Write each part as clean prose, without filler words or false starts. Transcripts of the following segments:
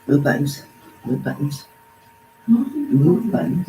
Move buttons. Move buttons. Move buttons.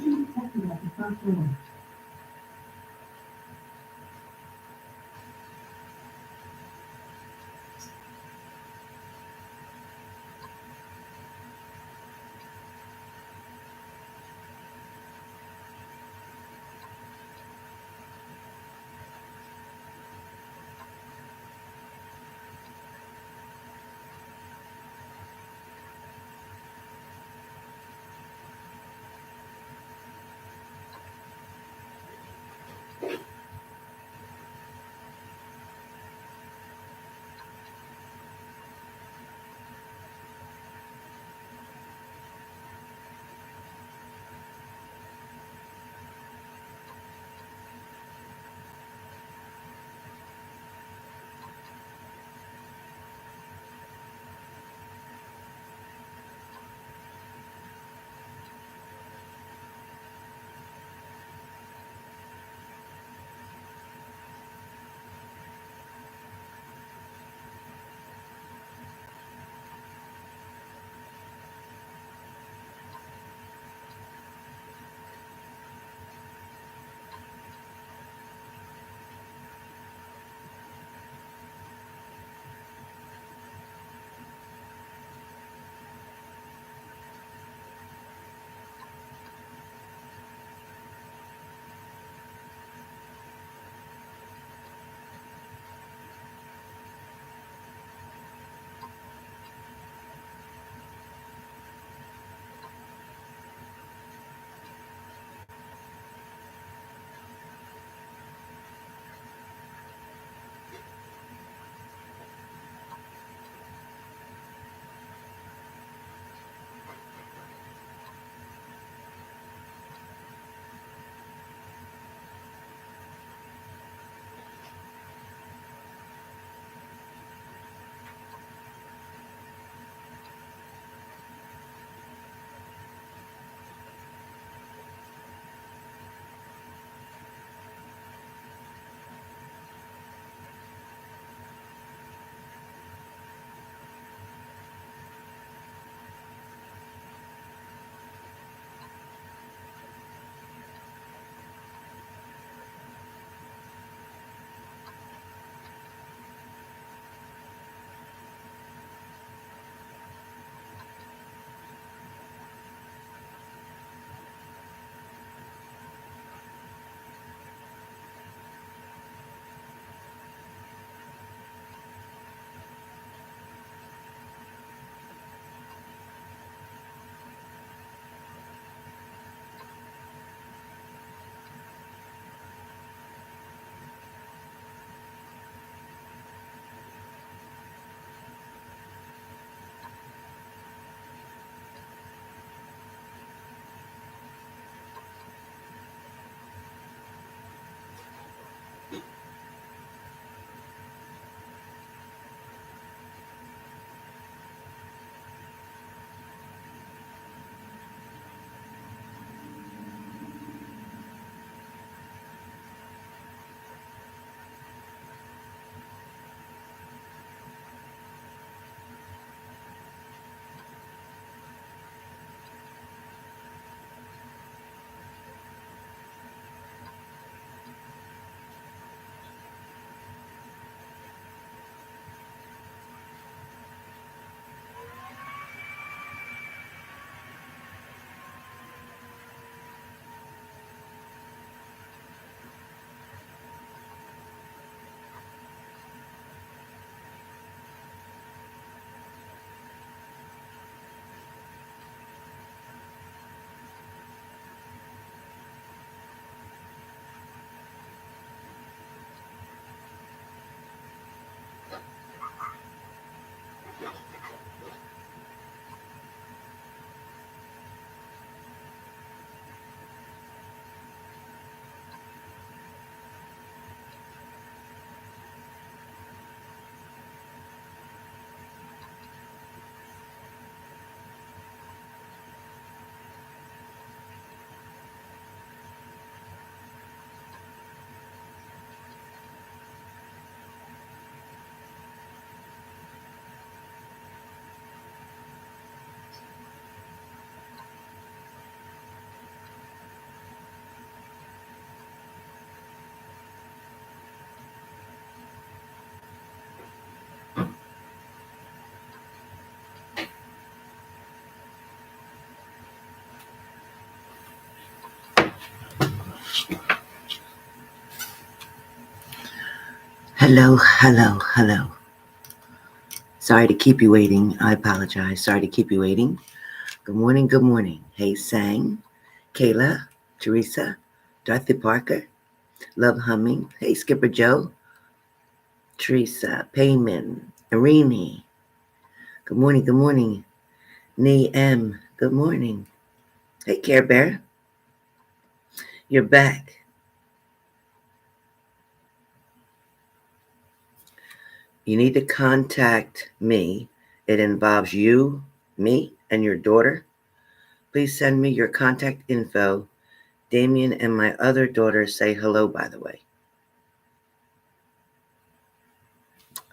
Checking at the front door. Hello, hello, hello. Sorry to keep you waiting. I apologize. Sorry to keep you waiting. Good morning, good morning. Hey, Sang, Kayla, Teresa, Dorothy Parker, Love Humming. Hey, Skipper Joe, Teresa, Payman, Arini. Good morning, good morning. Nee M, good morning. Hey, Care Bear, you're back. You need to contact me. It involves you, me, and your daughter. Please send me your contact info. Damien and my other daughter say hello, by the way.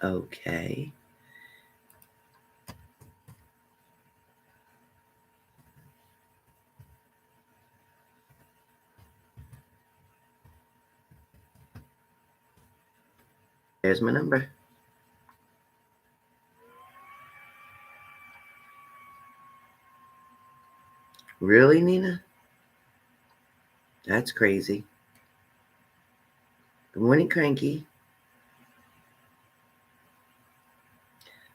Okay. There's my number. Really, Nina? That's crazy. Good morning, Cranky.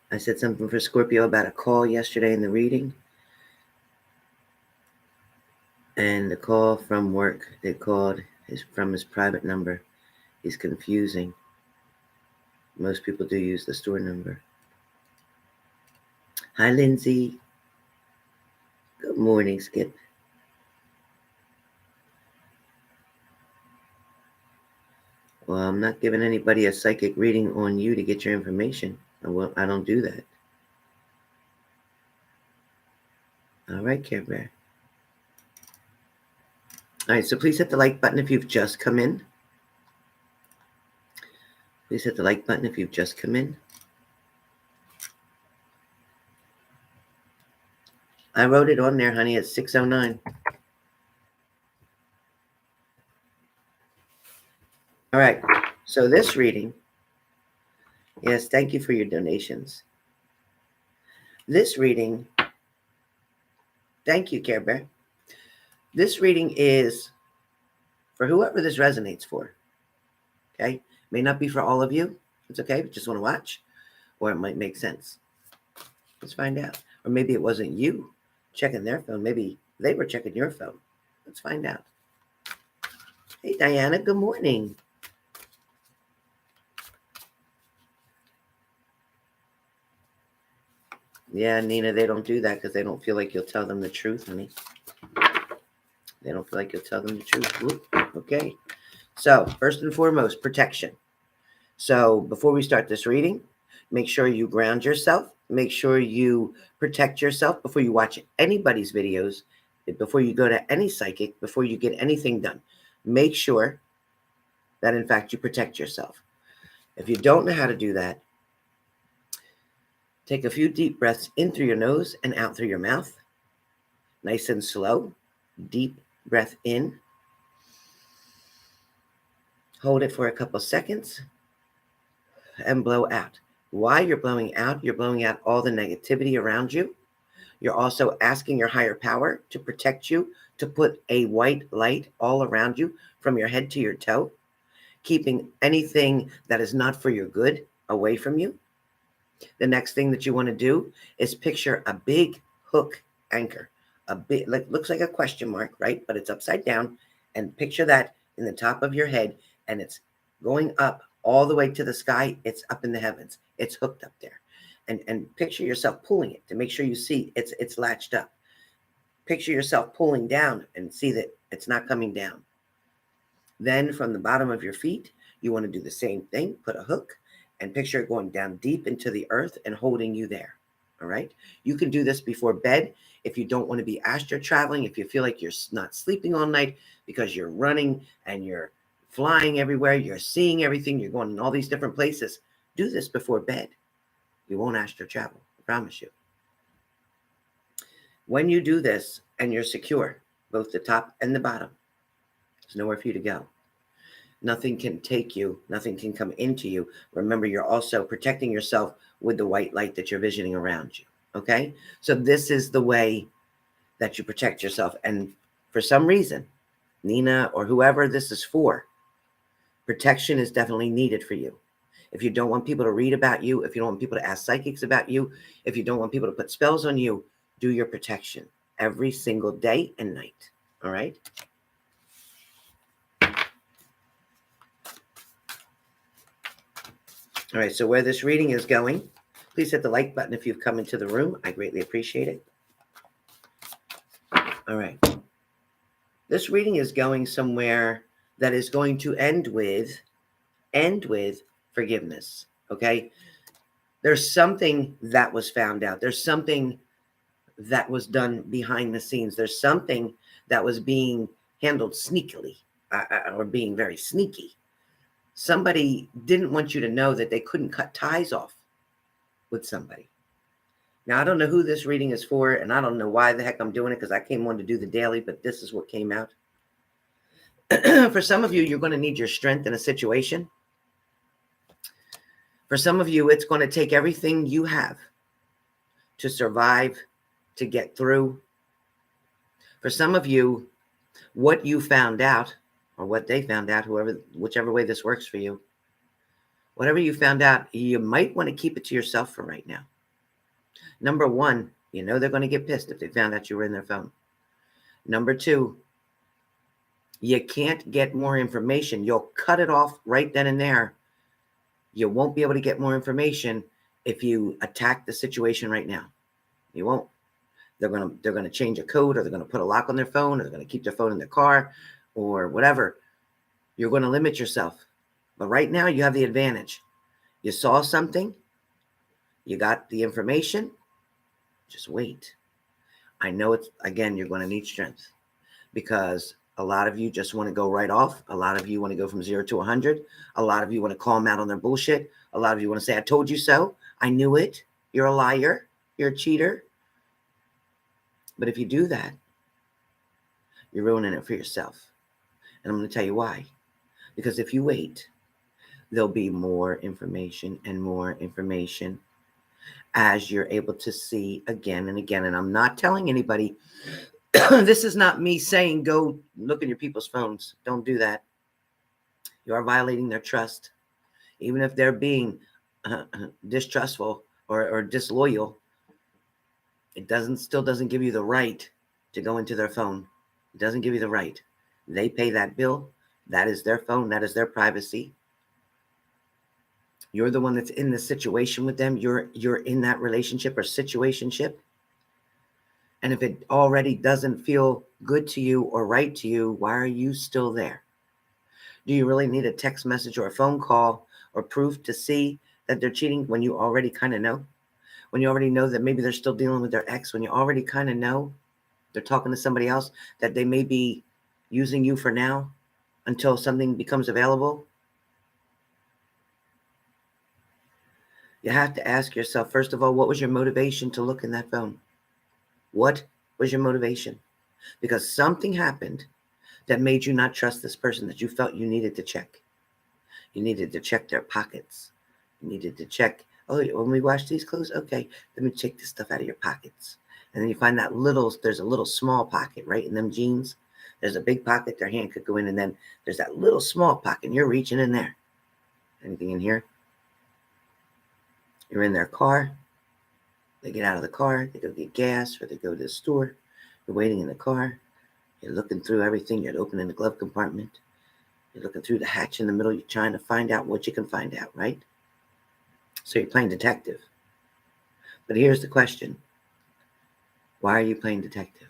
I said something for Scorpio about a call yesterday in the reading. And the call from work, they called from his private number. He's confusing. Most people do use the store number. Hi, Lindsay. Good morning, Skip. Well, I'm not giving anybody a psychic reading on you to get your information. I don't do that. All right, Care Bear. All right, so please hit the like button if you've just come in. Please hit the like button if you've just come in. I wrote it on there, honey, at 6:09. All right, so this reading, yes, thank you for your donations. This reading, thank you, Care Bear. This reading is for whoever this resonates for, okay? May not be for all of you. It's okay, but just want to watch, or it might make sense. Let's find out. Or maybe it wasn't you checking their phone. Maybe they were checking your phone. Let's find out. Hey, Diana, good morning. Yeah, Nina, they don't do that because they don't feel like you'll tell them the truth, honey. They don't feel like you'll tell them the truth. Whoop. Okay. So, first and foremost, protection. So, before we start this reading, make sure you ground yourself. Make sure you protect yourself before you watch anybody's videos, before you go to any psychic, before you get anything done. Make sure that, in fact, you protect yourself. If you don't know how to do that, take a few deep breaths in through your nose and out through your mouth. Nice and slow. Deep breath in. Hold it for a couple seconds and blow out. While you're blowing out all the negativity around you. You're also asking your higher power to protect you, to put a white light all around you from your head to your toe, keeping anything that is not for your good away from you. The next thing that you want to do is picture a big hook anchor, a big, like, looks like a question mark, right? But it's upside down, and picture that in the top of your head, and it's going up all the way to the sky. It's up in the heavens. It's hooked up there. And picture yourself pulling it to make sure you see it's latched up. Picture yourself pulling down and see that it's not coming down. Then from the bottom of your feet, you want to do the same thing. Put a hook and picture it going down deep into the earth and holding you there. All right. You can do this before bed if you don't want to be astro traveling, if you feel like you're not sleeping all night because you're running and you're flying everywhere, you're seeing everything, you're going in all these different places. Do this before bed. You won't astro travel, I promise you. When you do this and you're secure, both the top and the bottom, there's nowhere for you to go. Nothing can take you. Nothing can come into you. Remember, you're also protecting yourself with the white light that you're visioning around you. Okay? So this is the way that you protect yourself. And for some reason, Nina, or whoever this is for, protection is definitely needed for you. If you don't want people to read about you, if you don't want people to ask psychics about you, if you don't want people to put spells on you, do your protection every single day and night. All right? All right, so where this reading is going, please hit the like button if you've come into the room. I greatly appreciate it. All right. This reading is going somewhere that is going to end with forgiveness, okay? There's something that was found out. There's something that was done behind the scenes. There's something that was being handled sneakily or being very sneaky. Somebody didn't want you to know that they couldn't cut ties off with somebody. Now, I don't know who this reading is for, and I don't know why the heck I'm doing it, because I came on to do the daily, but this is what came out. For some of you, you're going to need your strength in a situation. For some of you, it's going to take everything you have to survive, to get through. For some of you, what you found out, or what they found out, whichever way this works for you, whatever you found out, you might want to keep it to yourself for right now. Number one, you know they're going to get pissed if they found out you were in their phone. Number two, you can't get more information. You'll cut it off right then and there. You won't be able to get more information if you attack the situation right now. You won't. They're going to change a code, or they're going to put a lock on their phone, or they're going to keep their phone in their car, or whatever. You're going to limit yourself. But right now you have the advantage. You saw something. You got the information. Just wait. I know it's, again, you're going to need strength, because a lot of you just want to go right off. A lot of you want to go from 0 to 100. A lot of you want to call them out on their bullshit. A lot of you want to say, I told you so. I knew it. You're a liar. You're a cheater. But if you do that, you're ruining it for yourself. And I'm going to tell you why. Because if you wait, there'll be more information and more information as you're able to see again and again. And I'm not telling anybody, this is not me saying go look at your people's phones. Don't do that. You are violating their trust. Even if they're being distrustful or disloyal, it still doesn't give you the right to go into their phone. It doesn't give you the right. They pay that bill. That is their phone. That is their privacy. You're the one that's in the situation with them. You're in that relationship or situationship. And if it already doesn't feel good to you or right to you, why are you still there? Do you really need a text message or a phone call or proof to see that they're cheating when you already kind of know? When you already know that maybe they're still dealing with their ex, when you already kind of know they're talking to somebody else, that they may be using you for now until something becomes available? You have to ask yourself, first of all, what was your motivation to look in that phone? What was your motivation? Because something happened that made you not trust this person, that you felt you needed to check. You needed to check their pockets. You needed to check, oh, when we wash these clothes, okay, let me check this stuff out of your pockets. And then you find that there's a little small pocket, right, in them jeans. There's a big pocket their hand could go in, and then there's that little small pocket, and you're reaching in there. Anything in here? You're in their car. They get out of the car. They go get gas, or they go to the store. You're waiting in the car. You're looking through everything. You're opening the glove compartment. You're looking through the hatch in the middle. You're trying to find out what you can find out, right? So you're playing detective. But here's the question. Why are you playing detective?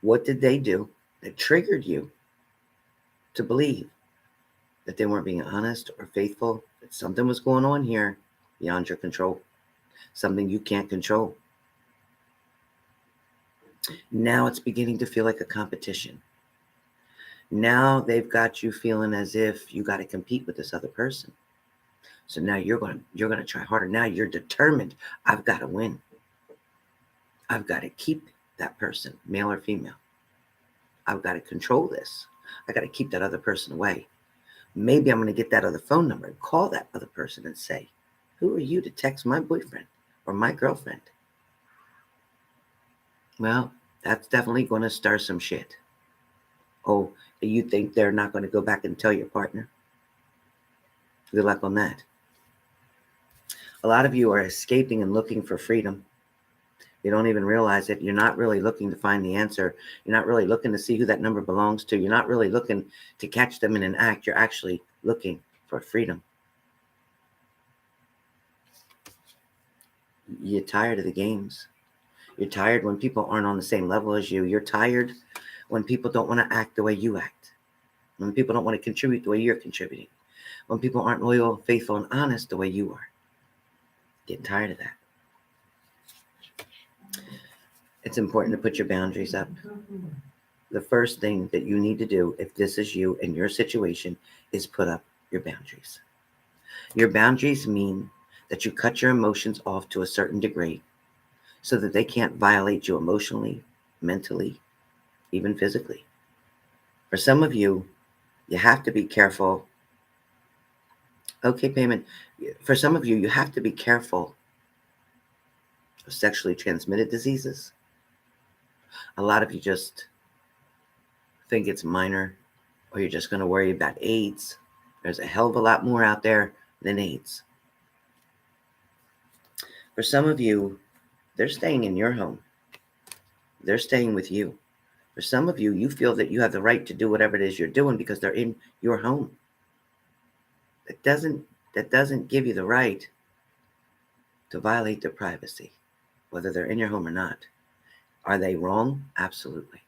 What did they do that triggered you to believe that they weren't being honest or faithful, that something was going on here beyond your control, something you can't control? Now it's beginning to feel like a competition. Now they've got you feeling as if you got to compete with this other person. So now you're going to try harder. Now you're determined. I've got to win. I've got to keep that person, male or female. I've got to control this. I got to keep that other person away. Maybe I'm going to get that other phone number and call that other person and say, who are you to text my boyfriend or my girlfriend? Well, that's definitely going to stir some shit. Oh, you think they're not going to go back and tell your partner? Good luck on that. A lot of you are escaping and looking for freedom. You don't even realize it. You're not really looking to find the answer. You're not really looking to see who that number belongs to. You're not really looking to catch them in an act. You're actually looking for freedom. You're tired of the games. You're tired when people aren't on the same level as you. You're tired when people don't want to act the way you act. When people don't want to contribute the way you're contributing. When people aren't loyal, faithful, and honest the way you are. Getting tired of that. It's important to put your boundaries up. The first thing that you need to do, if this is you and your situation, is put up your boundaries. Your boundaries mean that you cut your emotions off to a certain degree so that they can't violate you emotionally, mentally, even physically. For some of you, you have to be careful. Okay, payment. For some of you, you have to be careful of sexually transmitted diseases. A lot of you just think it's minor, or you're just going to worry about AIDS. There's a hell of a lot more out there than AIDS. For some of you, they're staying in your home. They're staying with you. For some of you, you feel that you have the right to do whatever it is you're doing because they're in your home. That doesn't give you the right to violate their privacy, whether they're in your home or not. Are they wrong? Absolutely.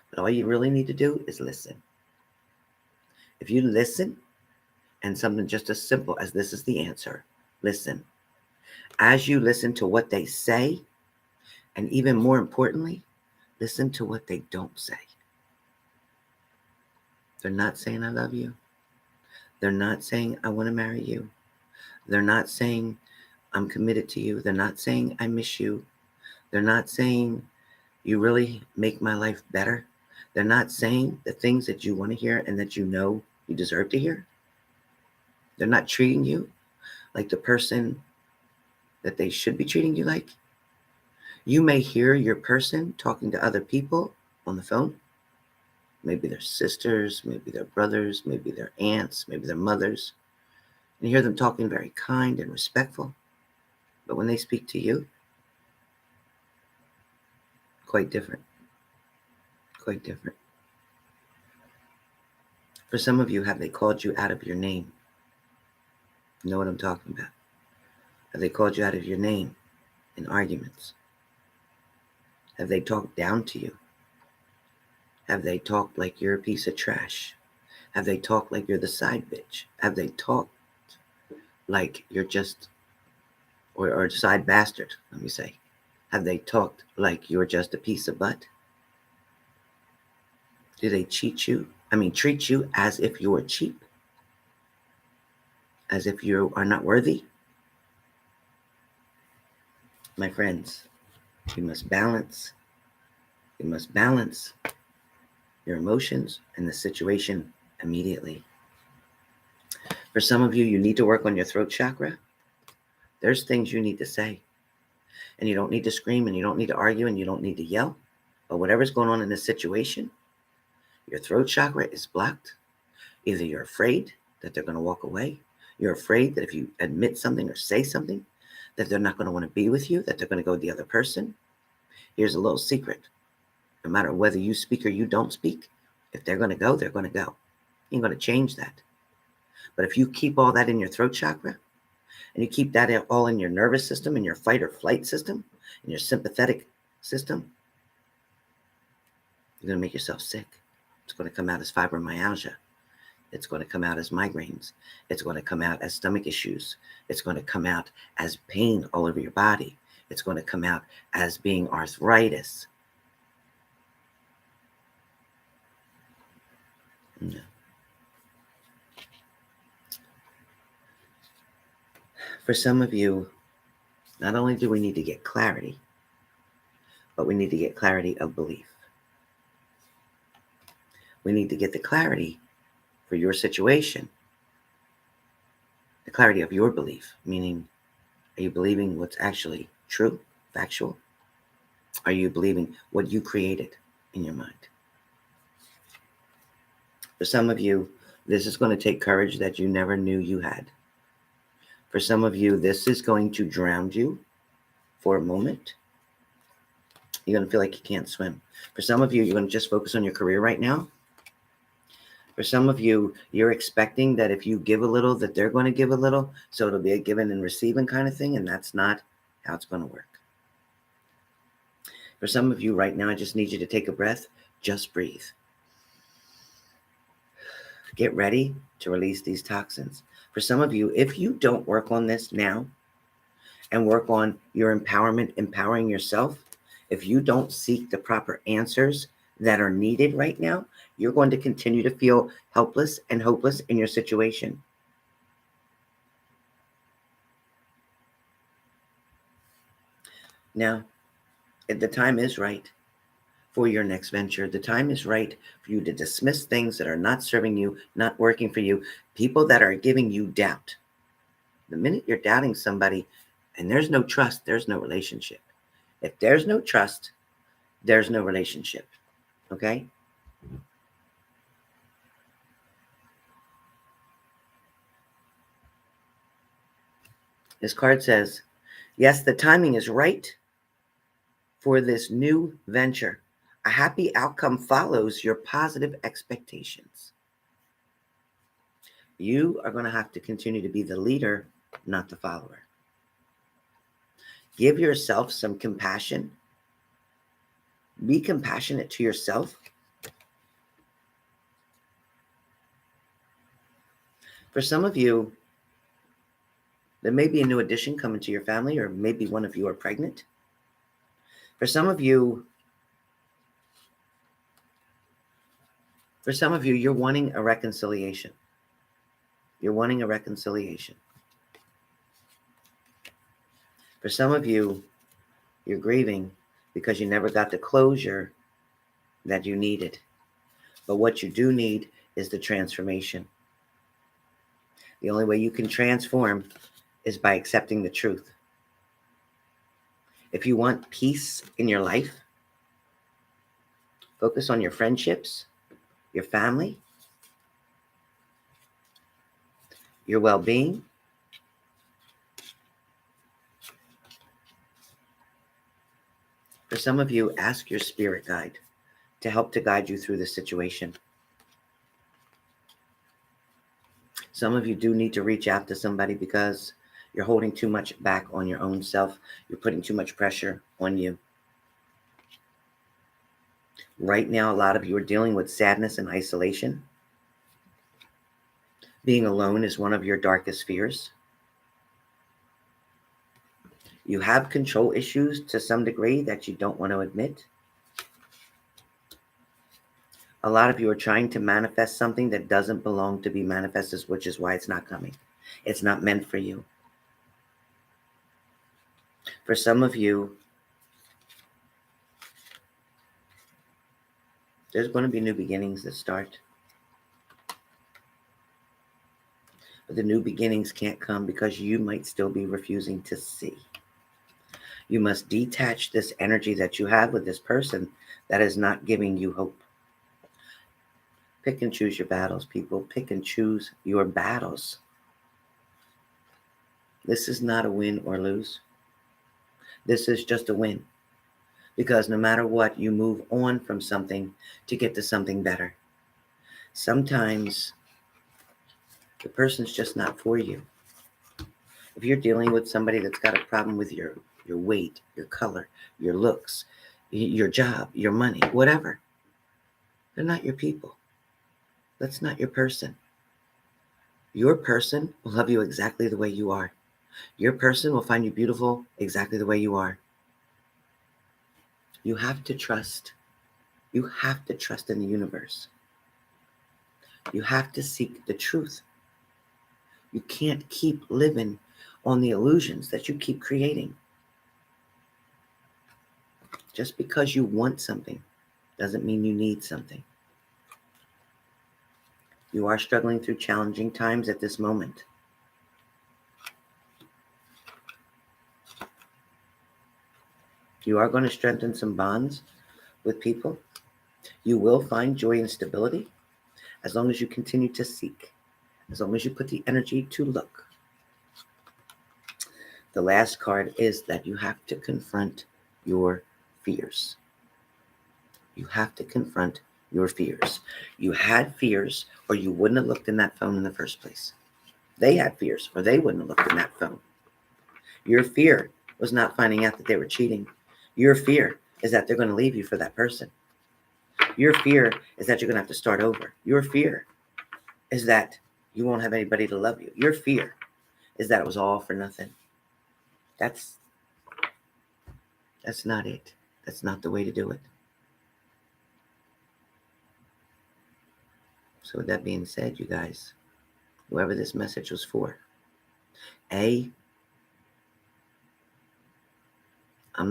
But all you really need to do is listen. If you listen, and something just as simple as this is the answer, listen. As you listen to what they say, and even more importantly, listen to what they don't say. They're not saying I love you. They're not saying I want to marry you. They're not saying I'm committed to you. They're not saying I miss you. They're not saying you really make my life better. They're not saying the things that you want to hear and that you know you deserve to hear. They're not treating you like the person that they should be treating you like. You may hear your person talking to other people on the phone. Maybe their sisters, maybe their brothers, maybe their aunts, maybe their mothers. And you hear them talking very kind and respectful. But when they speak to you, quite different. Quite different. For some of you, have they called you out of your name? You know what I'm talking about? Have they called you out of your name in arguments? Have they talked down to you? Have they talked like you're a piece of trash? Have they talked like you're the side bitch? Have they talked like you're just, or side bastard, let me say? Have they talked like you're just a piece of butt? Do they treat you as if you're cheap? As if you are not worthy? My friends, you must balance. You must balance your emotions and the situation immediately. For some of you, you need to work on your throat chakra. There's things you need to say. And you don't need to scream, and you don't need to argue, and you don't need to yell. But whatever's going on in this situation, your throat chakra is blocked. Either you're afraid that they're going to walk away. You're afraid that if you admit something or say something, that they're not going to want to be with you, that they're going to go with the other person. Here's a little secret. No matter whether you speak or you don't speak, if they're going to go, they're going to go. You ain't going to change that. But if you keep all that in your throat chakra, and you keep that all in your nervous system, in your fight or flight system, in your sympathetic system, you're going to make yourself sick. It's going to come out as fibromyalgia. It's going to come out as migraines. It's going to come out as stomach issues. It's going to come out as pain all over your body. It's going to come out as being arthritis. No. For some of you, not only do we need to get clarity, but we need to get clarity of belief. We need to get the clarity for your situation, the clarity of your belief, meaning, are you believing what's actually true, factual? Are you believing what you created in your mind? For some of you, this is going to take courage that you never knew you had. For some of you, this is going to drown you for a moment. You're going to feel like you can't swim. For some of you, you're going to just focus on your career right now. For some of you, you're expecting that if you give a little, that they're going to give a little. So it'll be a giving and receiving kind of thing. And that's not how it's going to work. For some of you right now, I just need you to take a breath. Just breathe. Get ready to release these toxins. For some of you, if you don't work on this now and work on your empowerment, empowering yourself, if you don't seek the proper answers that are needed right now, you're going to continue to feel helpless and hopeless in your situation. Now, the time is right for your next venture. The time is right for you to dismiss things that are not serving you, not working for you, people that are giving you doubt. The minute you're doubting somebody and there's no trust, there's no relationship. If there's no trust, there's no relationship. Okay? This card says, yes, the timing is right for this new venture. A happy outcome follows your positive expectations. You are going to have to continue to be the leader, not the follower. Give yourself some compassion. Be compassionate to yourself. For some of you, there may be a new addition coming to your family, or maybe one of you are pregnant. For some of you, you're wanting a reconciliation. You're wanting a reconciliation. For some of you, you're grieving because you never got the closure that you needed. But what you do need is the transformation. The only way you can transform is by accepting the truth. If you want peace in your life, focus on your friendships, your family, your well-being. For some of you, ask your spirit guide to help to guide you through this situation. Some of you do need to reach out to somebody because you're holding too much back on your own self. You're putting too much pressure on you. Right now, a lot of you are dealing with sadness and isolation. Being alone is one of your darkest fears. You have control issues to some degree that you don't want to admit. A lot of you are trying to manifest something that doesn't belong to be manifested, which is why it's not coming. It's not meant for you. For some of you, there's going to be new beginnings that start. But the new beginnings can't come because you might still be refusing to see. You must detach this energy that you have with this person that is not giving you hope. Pick and choose your battles, people. Pick and choose your battles. This is not a win or lose. This is just a win. Because no matter what, you move on from something to get to something better. Sometimes the person's just not for you. If you're dealing with somebody that's got a problem with your weight, your color, your looks, your job, your money, whatever, they're not your people. That's not your person. Your person will love you exactly the way you are. Your person will find you beautiful exactly the way you are. You have to trust. You have to trust in the universe. You have to seek the truth. You can't keep living on the illusions that you keep creating. Just because you want something doesn't mean you need something. You are struggling through challenging times at this moment. You are going to strengthen some bonds with people. You will find joy and stability. as long as you continue to seek, as long as you put the energy to look. The last card is that you have to confront your fears. You have to confront your fears. You had fears, or you wouldn't have looked in that phone in the first place. They had fears, or they wouldn't have looked in that phone. Your fear was not finding out that they were cheating. Your fear is that they're going to leave you for that person. Your fear is that you're going to have to start over. Your fear is that you won't have anybody to love you. Your fear is that it was all for nothing. That's not it. That's not the way to do it. So with that being said, you guys, whoever this message was for, I'm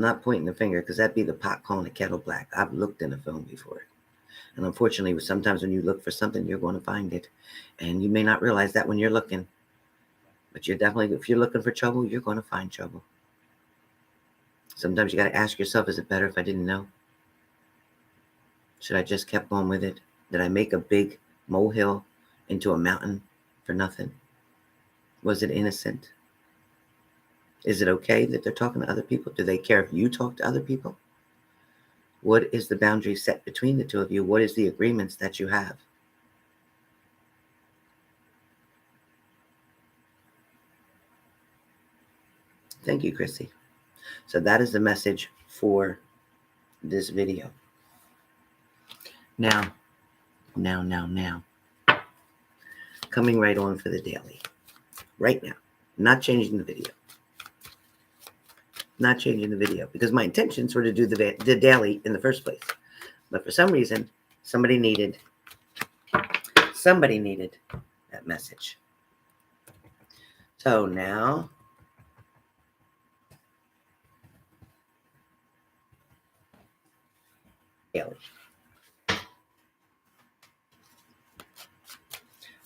not pointing the finger because that'd be the pot calling the kettle black. I've looked in a phone before. And unfortunately, sometimes when you look for something, you're going to find it. And you may not realize that when you're looking. But you're definitely, if you're looking for trouble, you're going to find trouble. Sometimes you got to ask yourself, is it better if I didn't know? Should I just kept going with it? Did I make a big molehill into a mountain for nothing? Was it innocent? Is it okay that they're talking to other people? Do they care if you talk to other people? What is the boundary set between the two of you? What is the agreements that you have? Thank you, Chrissy. So that is the message for this video. Now. Coming right on for the daily. Right now. Not changing the video. Not changing the video because my intentions were to do the daily in the first place. But for some reason, somebody needed that message. So now, daily.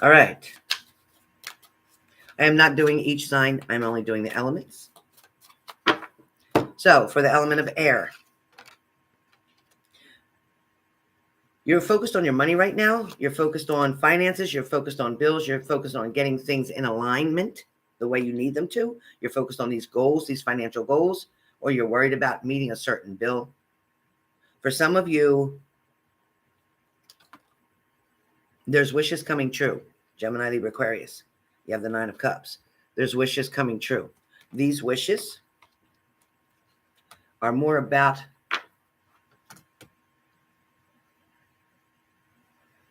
All right. I am not doing each sign. I'm only doing the elements. So for the element of air, you're focused on your money right now. You're focused on finances. You're focused on bills. You're focused on getting things in alignment the way you need them to. You're focused on these goals, these financial goals, or you're worried about meeting a certain bill. For some of you, there's wishes coming true. Gemini, Libra, Aquarius. You have the 9 of Cups. There's wishes coming true. These wishes are more about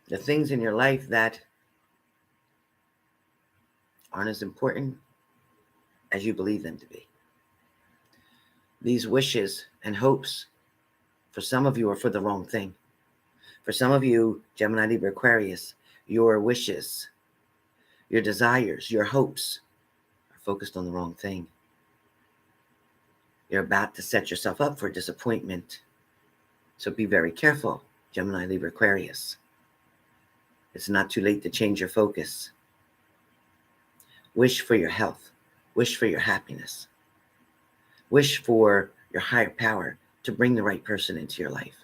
the things in your life that aren't as important as you believe them to be. These wishes and hopes, for some of you, are for the wrong thing. For some of you, Gemini, Libra, Aquarius, your wishes, your desires, your hopes are focused on the wrong thing. You're about to set yourself up for disappointment. So be very careful, Gemini, Libra, Aquarius. It's not too late to change your focus. Wish for your health. Wish for your happiness. Wish for your higher power to bring the right person into your life.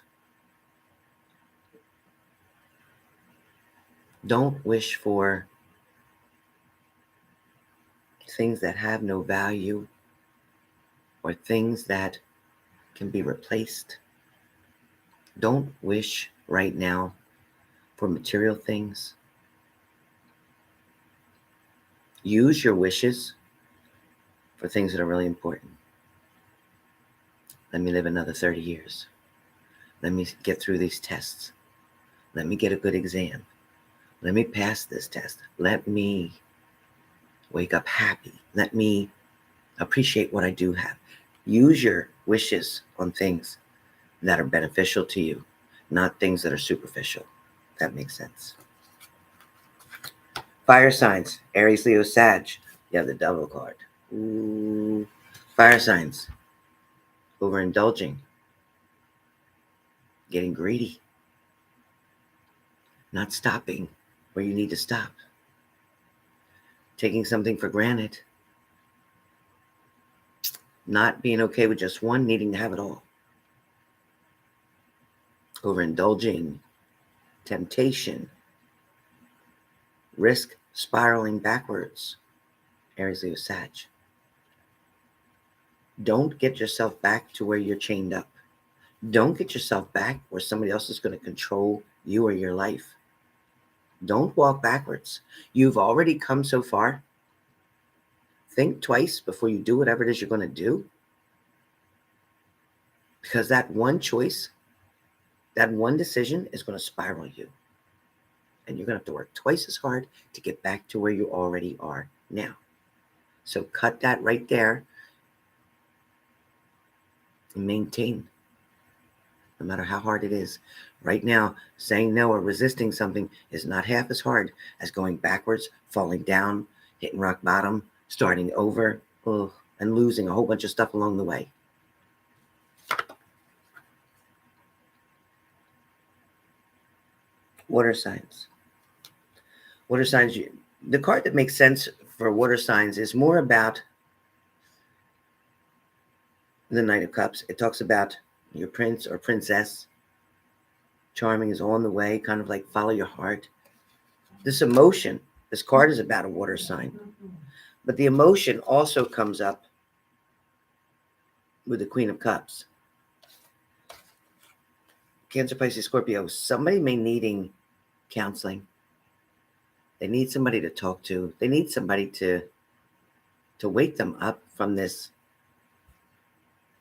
Don't wish for things that have no value or things that can be replaced. Don't wish right now for material things. Use your wishes for things that are really important. Let me live another 30 years. Let me get through these tests. Let me get a good exam. Let me pass this test. Let me wake up happy. Let me appreciate what I do have. Use your wishes on things that are beneficial to you, not things that are superficial. If that makes sense. Fire signs, Aries, Leo, Sag. You have the Devil card. Ooh. Fire signs, overindulging, getting greedy, not stopping where you need to stop, taking something for granted, not being okay with just one, needing to have it all, overindulging, temptation, Risk spiraling backwards, Aries, Leo, Sag. Don't get yourself back to where you're chained up. Don't get yourself back where somebody else is going to control you or your life. Don't walk backwards. You've already come so far. Think twice before you do whatever it is you're going to do. Because that one choice, that one decision is going to spiral you. And you're going to have to work twice as hard to get back to where you already are now. So cut that right there and maintain, no matter how hard it is. Right now, saying no or resisting something is not half as hard as going backwards, falling down, hitting rock bottom, starting over, and losing a whole bunch of stuff along the way. Water signs. Water signs, the card that makes sense for water signs is more about the Knight of Cups. It talks about your prince or princess. Charming is on the way, kind of like follow your heart. This emotion, this card is about a water sign. But the emotion also comes up with the Queen of Cups. Cancer, Pisces, Scorpio, somebody may needing counseling. They need somebody to talk to. They need somebody to wake them up from this,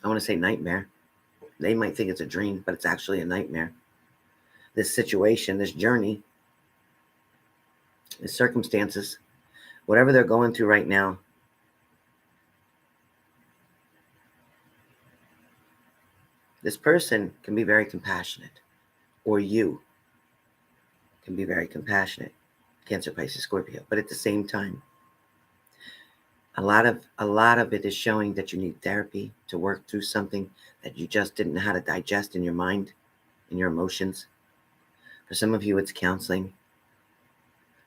I want to say nightmare. They might think it's a dream, but it's actually a nightmare. This situation, this journey, this circumstances, whatever they're going through right now, this person can be very compassionate, or you can be very compassionate, Cancer, Pisces, Scorpio. But at the same time, a lot of it is showing that you need therapy to work through something that you just didn't know how to digest in your mind, in your emotions. For some of you, it's counseling.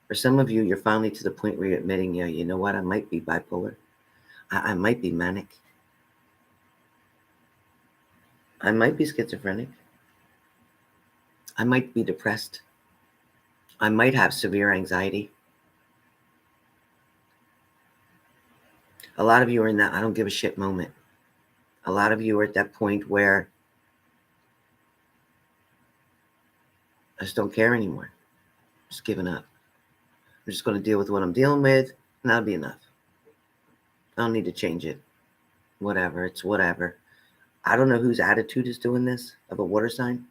For some of you, you're finally to the point where you're admitting, you know what, I might be bipolar. I might be manic. I might be schizophrenic. I might be depressed. I might have severe anxiety. A lot of you are in that I don't give a shit moment. A lot of you are at that point where I just don't care anymore. Just giving up. I'm just going to deal with what I'm dealing with, and that'll be enough. I don't need to change it. Whatever, it's whatever. I don't know whose attitude is doing this of a water sign.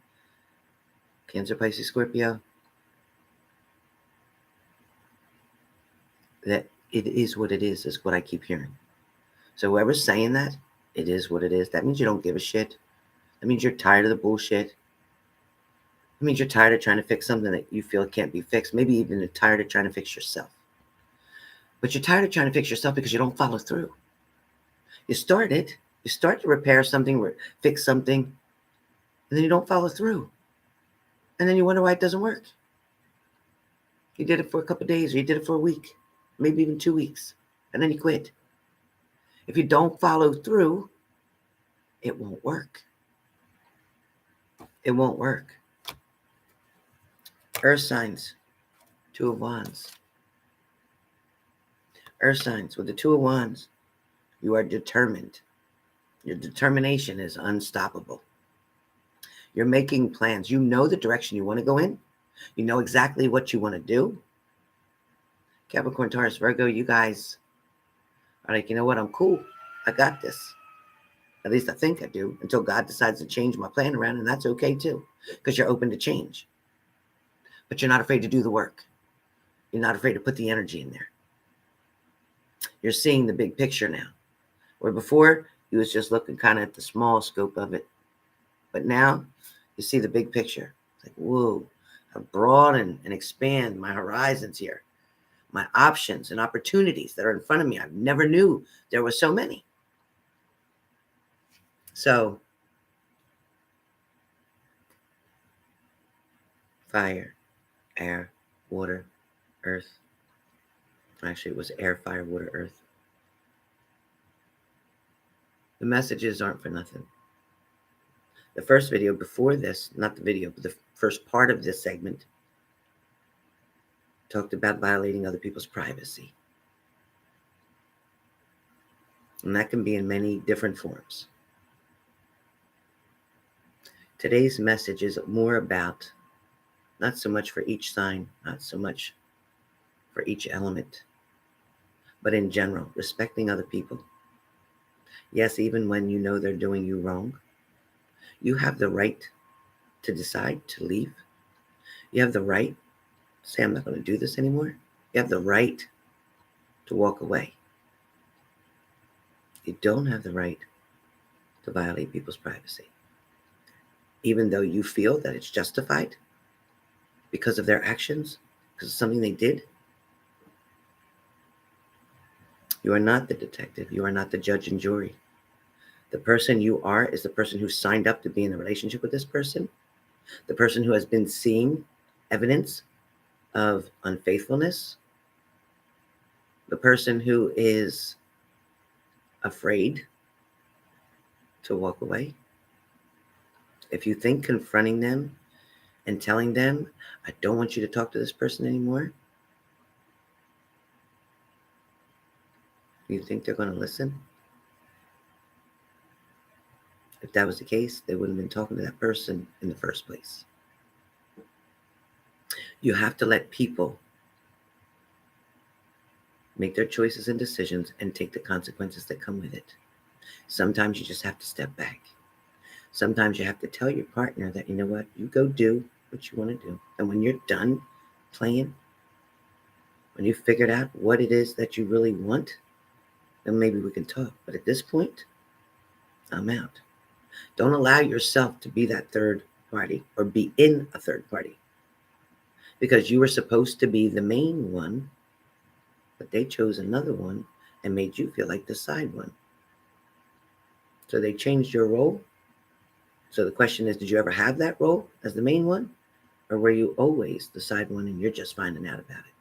Cancer, Pisces, Scorpio. That it is what it is what I keep hearing. So whoever's saying that, it is what it is. That means you don't give a shit. That means you're tired of the bullshit. It means you're tired of trying to fix something that you feel can't be fixed. Maybe even you're tired of trying to fix yourself. But you're tired of trying to fix yourself because you don't follow through. You start to repair something, fix something, and then you don't follow through. And then you wonder why it doesn't work. You did it for a couple of days, or you did it for a week, maybe even 2 weeks, and then you quit. If you don't follow through, it won't work. It won't work. Earth signs, Two of Wands. Earth signs, with the Two of Wands, you are determined. Your determination is unstoppable. You're making plans. You know the direction you want to go in. You know exactly what you want to do. Capricorn, Taurus, Virgo, you guys are like, you know what? I'm cool. I got this. At least I think I do, until God decides to change my plan around, and that's okay too, because you're open to change. But you're not afraid to do the work. You're not afraid to put the energy in there. You're seeing the big picture now, where before you was just looking kind of at the small scope of it. But now you see the big picture. It's like, whoa, I broaden and expand my horizons here, my options and opportunities that are in front of me. I never knew there were so many. So, fire, air, water, earth. Actually, it was air, fire, water, earth. The messages aren't for nothing. The first video before this, not the video, but the first part of this segment talked about violating other people's privacy. And that can be in many different forms. Today's message is more about not so much for each sign, not so much for each element, but in general, respecting other people. Yes, even when you know they're doing you wrong, you have the right to decide to leave. You have the right to say, I'm not going to do this anymore. You have the right to walk away. You don't have the right to violate people's privacy, even though you feel that it's justified because of their actions, because of something they did. You are not the detective. You are not the judge and jury. The person you are is the person who signed up to be in a relationship with this person, the person who has been seeing evidence of unfaithfulness, the person who is afraid to walk away. If you think confronting them and telling them, I don't want you to talk to this person anymore, you think they're going to listen? If that was the case, they wouldn't have been talking to that person in the first place. You have to let people make their choices and decisions and take the consequences that come with it. Sometimes you just have to step back. Sometimes you have to tell your partner that, you know what, you go do what you want to do. And when you're done playing, when you figured out what it is that you really want, then maybe we can talk. But at this point, I'm out. Don't allow yourself to be that third party or be in a third party, because you were supposed to be the main one, but they chose another one and made you feel like the side one. So they changed your role. So the question is, did you ever have that role as the main one? Or were you always the side one and you're just finding out about it?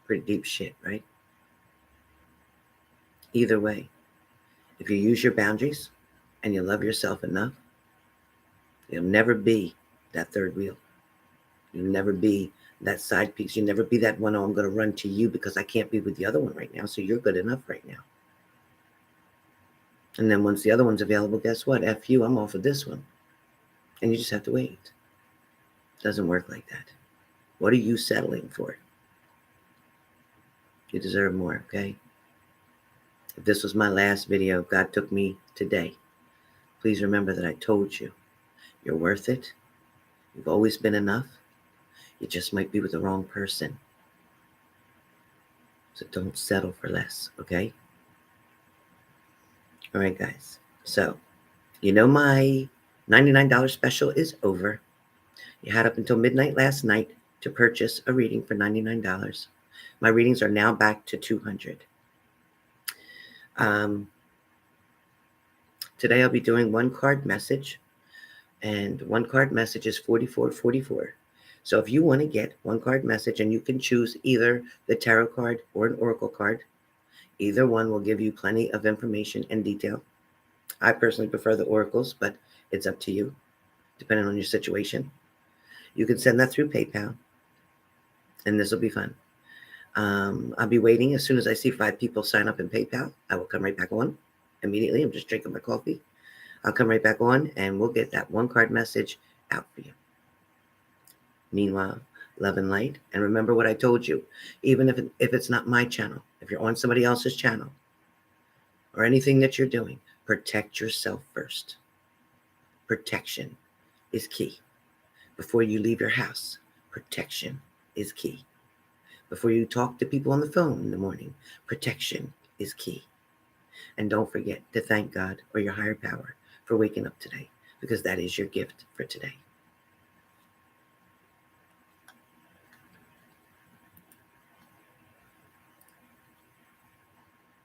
Pretty deep shit, right? Either way, if you use your boundaries and you love yourself enough, you'll never be that third wheel. You'll never be that side piece. You'll never be that one, oh, I'm going to run to you because I can't be with the other one right now, so you're good enough right now. And then once the other one's available, guess what? F you, I'm off of this one. And you just have to wait. It doesn't work like that. What are you settling for? You deserve more, okay? If this was my last video, God took me today, please remember that I told you, you're worth it. You've always been enough. You just might be with the wrong person. So don't settle for less, okay? All right, guys. So, you know my $99 special is over. You had up until midnight last night to purchase a reading for $99. My readings are now back to $200. Today I'll be doing one card message, and one card message is $44.44. So if you want to get one card message, and you can choose either the tarot card or an oracle card, either one will give you plenty of information and detail. I personally prefer the oracles, but it's up to you, depending on your situation. You can send that through PayPal, and this will be fun. I'll be waiting. As soon as I see 5 people sign up in PayPal, I will come right back on immediately. I'm just drinking my coffee. I'll come right back on, and we'll get that one card message out for you. Meanwhile, love and light. And remember what I told you. Even if it's not my channel, if you're on somebody else's channel or anything that you're doing, protect yourself first. Protection is key. Before you leave your house, protection is key. Before you talk to people on the phone in the morning, protection is key. And don't forget to thank God or your higher power for waking up today, because that is your gift for today.